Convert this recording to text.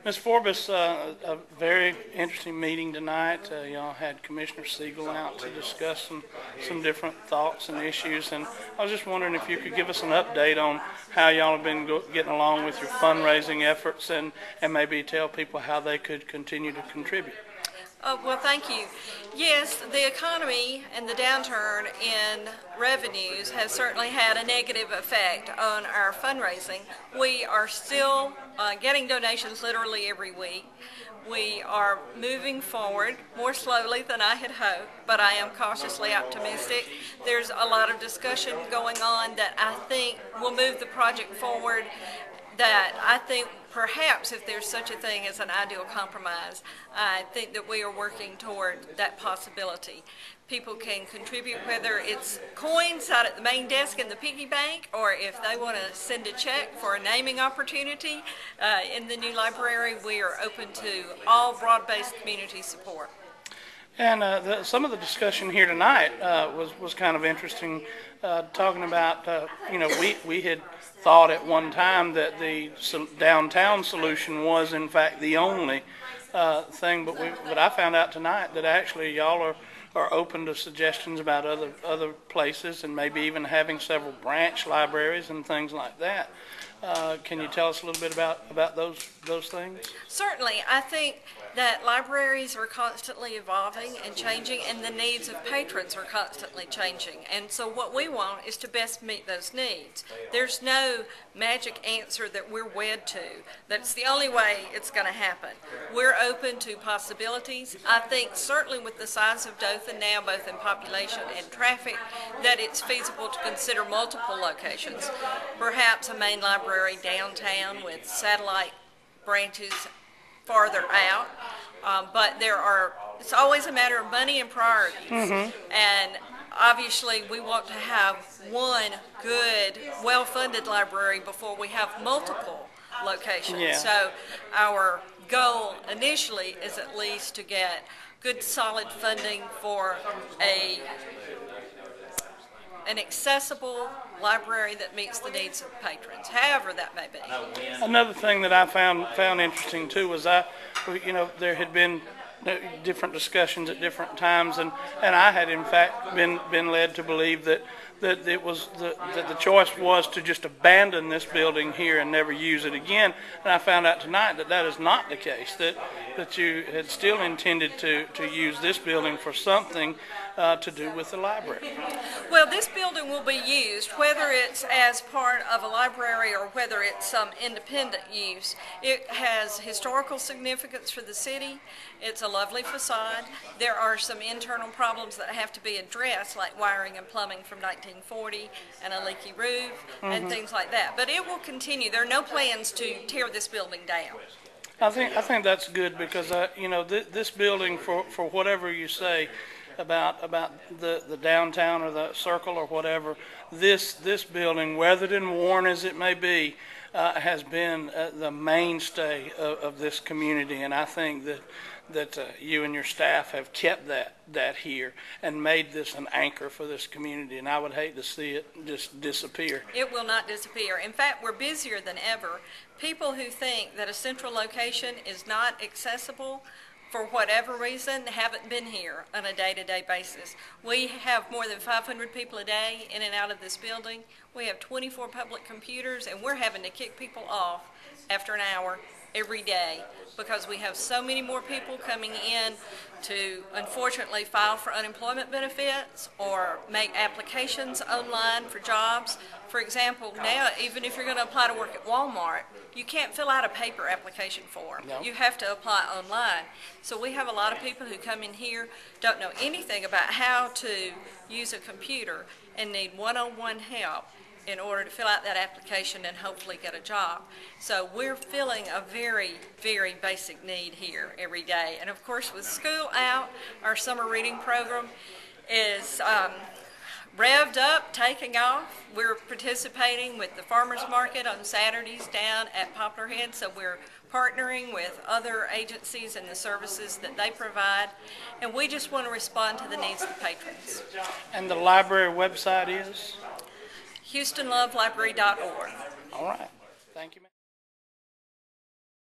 Ms. Forbes, a very interesting meeting tonight. Y'all had Commissioner Siegel out to discuss some different thoughts and issues, and I was just wondering if you could give us an update on how y'all have been getting along with your fundraising efforts, and maybe tell people how they could continue to contribute. Well, thank you. Yes, the economy and the downturn in revenues has certainly had a negative effect on our fundraising. We are still getting donations literally every week. We are moving forward more slowly than I had hoped, but I am cautiously optimistic. There's a lot of discussion going on that I think will move the project forward, that I think perhaps if there's such a thing as an ideal compromise, I think that we are working toward that possibility. People can contribute, whether it's coins out at the main desk in the piggy bank, or if they want to send a check for a naming opportunity in the new library. We are open to all broad-based community support. And some of the discussion here tonight was kind of interesting, talking about, we had thought at one time that the downtown solution was in fact the only thing, but I found out tonight that actually y'all are open to suggestions about other places, and maybe even having several branch libraries and things like that. Can you tell us a little bit about those things? Certainly. I think that libraries are constantly evolving and changing, and the needs of patrons are constantly changing. And so what we want is to best meet those needs. There's no magic answer that we're wed to. That's the only way it's going to happen. We're open to possibilities. I think certainly with the size of Dothan now, both in population and traffic, that it's feasible to consider multiple locations. Perhaps a main library downtown with satellite branches farther out, but it's always a matter of money and priorities. And obviously we want to have one good, well-funded library before we have multiple locations. Yeah. So our goal initially is at least to get good, solid funding for an accessible library that meets the needs of patrons, however that may be. Another thing that I found interesting too was there had been different discussions at different times, and I had in fact been led to believe that it was that the choice was to just abandon this building here and never use it again. And I found out tonight that is not the case. That you had still intended to use this building for something to do with the library. Well, this building will be used, whether it's as part of a library or whether it's some independent use. It has historical significance for the city. It's a lovely facade. There are some internal problems that have to be addressed, like wiring and plumbing from 1940 and a leaky roof and things like that. But it will continue. There are no plans to tear this building down. I think that's good, because this building, for whatever you say about the downtown or the circle or whatever, this building, weathered and worn as it may be, has been the mainstay of this community, and I think that you and your staff have kept that here and made this an anchor for this community, and I would hate to see it just disappear. It will not disappear. In fact, we're busier than ever. People who think that a central location is not accessible for whatever reason haven't been here on a day-to-day basis. We have more than 500 people a day in and out of this building. We have 24 public computers, and we're having to kick people off after an hour every day because we have so many more people coming in to, unfortunately, file for unemployment benefits or make applications online for jobs. For example, now, even if you're going to apply to work at Walmart, you can't fill out a paper application form. No. You have to apply online. So we have a lot of people who come in here, don't know anything about how to use a computer, and need one-on-one help in order to fill out that application and hopefully get a job. So we're filling a very, very basic need here every day. And of course, with school out, our summer reading program is revved up, taking off. We're participating with the farmers market on Saturdays down at Poplar Head, so we're partnering with other agencies and the services that they provide, and we just want to respond to the needs of the patrons. And the library website is? HoustonLoveLibrary.org. All right. Thank you, ma'am.